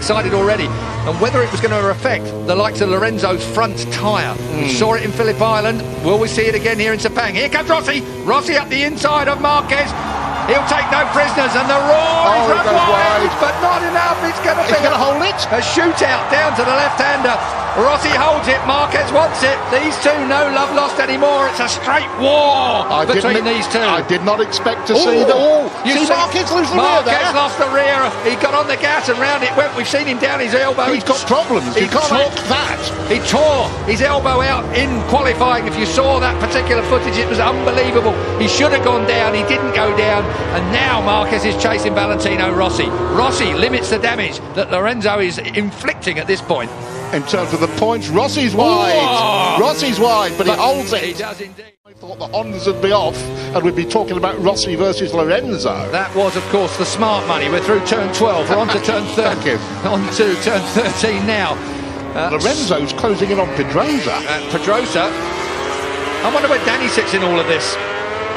decided already. And whether it was going to affect the likes of Lorenzo's front tyre. We saw it in Phillip Island. Will we see it again here in Sepang? Here comes Rossi. Rossi up the inside of Marquez. He'll take no prisoners, and the roar is run wide, but not enough. It's going to be hold it. A shootout down to the left-hander. Rossi holds it. Marquez wants it. These two, no love lost anymore. It's a straight war between these two. I did not expect to see that. You see Marquez lose the rear there. Marquez lost the rear. He got on the gas and round it went. We've seen him down his elbow. He's got problems. You can't knock that. He tore his elbow out in qualifying. If you saw that particular footage, it was unbelievable. He should have gone down. He didn't go down. And now Marquez is chasing Valentino Rossi. Rossi limits the damage that Lorenzo is inflicting at this point. In terms of the points, Rossi's wide. Rossi's wide, but he holds it. He does indeed. I thought the Hondas would be off and we'd be talking about Rossi versus Lorenzo. That was, of course, the smart money. We're through turn 12. We're on to turn 13. Thank you. On to turn 13 now. Lorenzo's closing in on Pedrosa. Pedrosa. I wonder where Danny sits in all of this.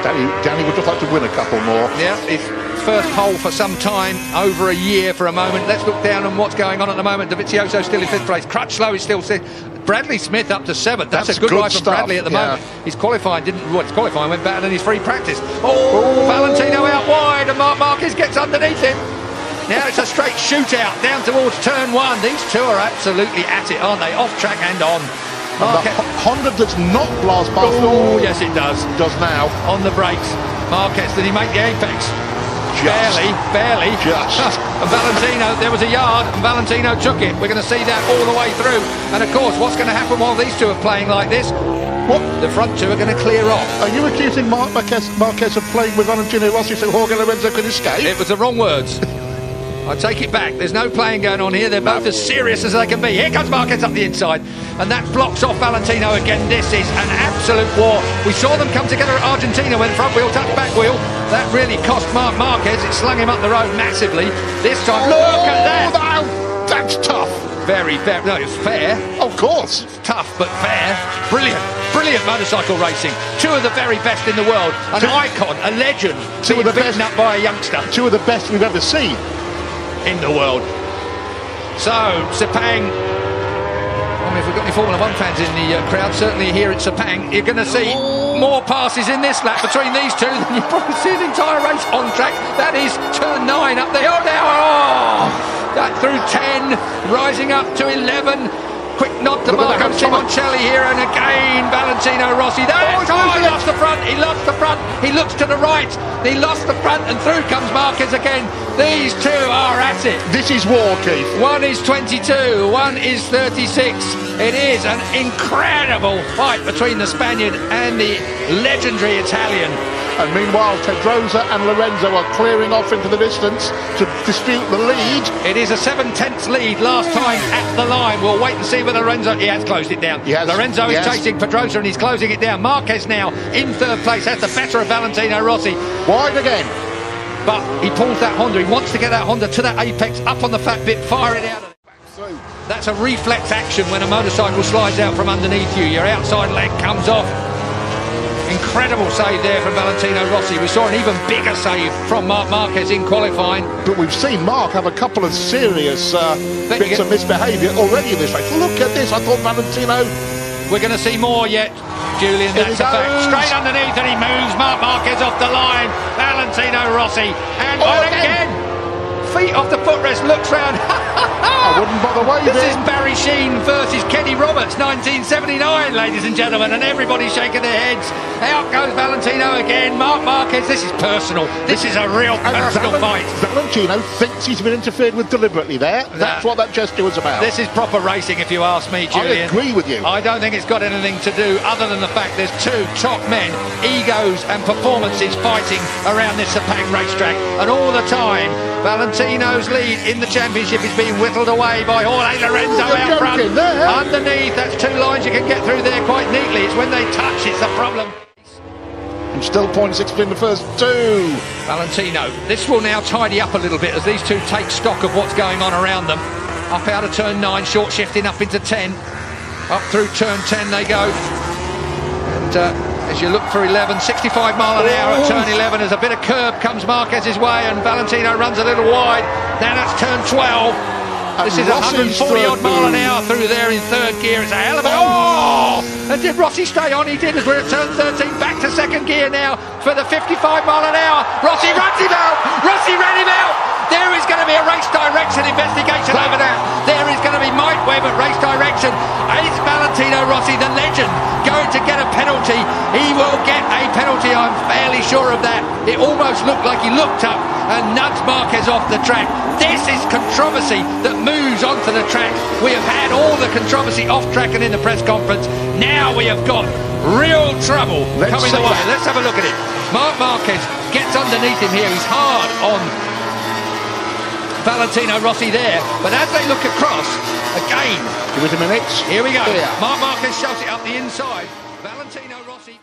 Danny would just like to win a couple more. Yeah, his first pole for some time, over a year for a moment. Let's look down on what's going on at the moment. Dovizioso still in 5th place. Crutchlow is still 6th. Bradley Smith up to 7th. That's a good ride from Bradley at the moment. His qualifying his qualifying went better than his free practice. Valentino out wide, and Marc Marquez gets underneath him. Now it's a straight shootout down towards turn 1. These two are absolutely at it, aren't they? Off track and on. Honda does not blast past. Oh, yes, it does. Does now. On the brakes. Marquez, did he make the apex? Just. Barely. Just. And Valentino, there was a yard, and Valentino took it. We're going to see that all the way through. And of course, what's going to happen while these two are playing like this? What? The front two are going to clear off. Are you accusing Marquez of playing with Valentino Rossi so Jorge Lorenzo could escape? It was the wrong words. I take it back. There's no playing going on here. They're both as serious as they can be. Here comes Marquez up the inside, and that blocks off Valentino again. This is an absolute war. We saw them come together at Argentina when front wheel touched back wheel. That really cost Marc Marquez. It slung him up the road massively. This time, look at that. That's tough. Very fair. No, it's fair. Of course. It's tough, but fair. Brilliant motorcycle racing. Two of the very best in the world. An icon, a legend. Being beaten up by a youngster. Two of the best we've ever seen in the world. So, Sepang, I mean, if we've got any Formula 1 fans in the crowd, certainly here at Sepang, you're going to see more passes in this lap between these two than you probably see the entire race on track. That is turn 9 up there. That through 10, rising up to 11. Quick nod to Marco Simoncelli here, and again Valentino Rossi. He lost the front, he lost the front, he looks to the right, he lost the front, and through comes Marquez again. These two are at it. This is war, Keith. One is 22, one is 36. It is an incredible fight between the Spaniard and the legendary Italian. And meanwhile, Pedrosa and Lorenzo are clearing off into the distance to dispute the lead. It is a 7/10 lead last time at the line. We'll wait and see whether Lorenzo... He has closed it down. Lorenzo is chasing Pedrosa and he's closing it down. Marquez now in 3rd place has the better of Valentino Rossi. Wide again. But he pulls that Honda. He wants to get that Honda to that apex, up on the fat bit, fire it out. That's a reflex action when a motorcycle slides out from underneath you. Your outside leg comes off. Incredible save there from Valentino Rossi. We saw an even bigger save from Marc Marquez in qualifying. But we've seen Marc have a couple of serious bits of misbehaviour already in this race. Look at this. I thought Valentino... We're going to see more yet, Julian. That's a fact. Straight underneath, and he moves Marc Marquez off the line. Valentino Rossi. And again. Feet off the footrest, looks round. I wouldn't bother waving. This is Barry Sheen versus Kenny Roberts, 1979, ladies and gentlemen, and everybody's shaking their heads. Out goes Valentino again. Marc Marquez, this is personal. This is a real personal fight. Valentino thinks he's been interfered with deliberately there. That's what that gesture was about. This is proper racing, if you ask me, Julian. I agree with you. I don't think it's got anything to do other than the fact there's two top men, egos and performances fighting around this Sepang racetrack, and all the time Valentino's lead in the championship is being whittled away by Jorge Lorenzo out front. Underneath, that's 2 lines you can get through there quite neatly. It's when they touch, it's the problem. And still 0.6 between the first 2. Valentino, this will now tidy up a little bit as these two take stock of what's going on around them. Up out of turn 9, short shifting up into 10. Up through turn 10 they go. And as you look for 11, 65 mile an hour at turn 11, as a bit of curb comes Marquez's way, and Valentino runs a little wide. Now that's turn 12. This is 140-odd mile an hour through there in third gear. It's a hell of a... Oh! And did Rossi stay on? He did, as we're at turn 13. Back to second gear now for the 55 mile an hour. Rossi runs him out! Rossi ran him out! There is going to be a race direction investigation over that. There is going to be Mike Webb at race direction. Is Valentino Rossi, the legend, going to get a penalty? He will get a penalty, I'm fairly sure of that. It almost looked like he looked up and nudged Marquez off the track. This is controversy that moves onto the track. We have had all the controversy off track and in the press conference. Now we have got real trouble coming the way. Let's have a look at it. Marc Marquez gets underneath him here. He's hard on Valentino Rossi there, but as they look across, again, give it a minute. Here we go. Marc Marquez shoves it up the inside. Valentino Rossi.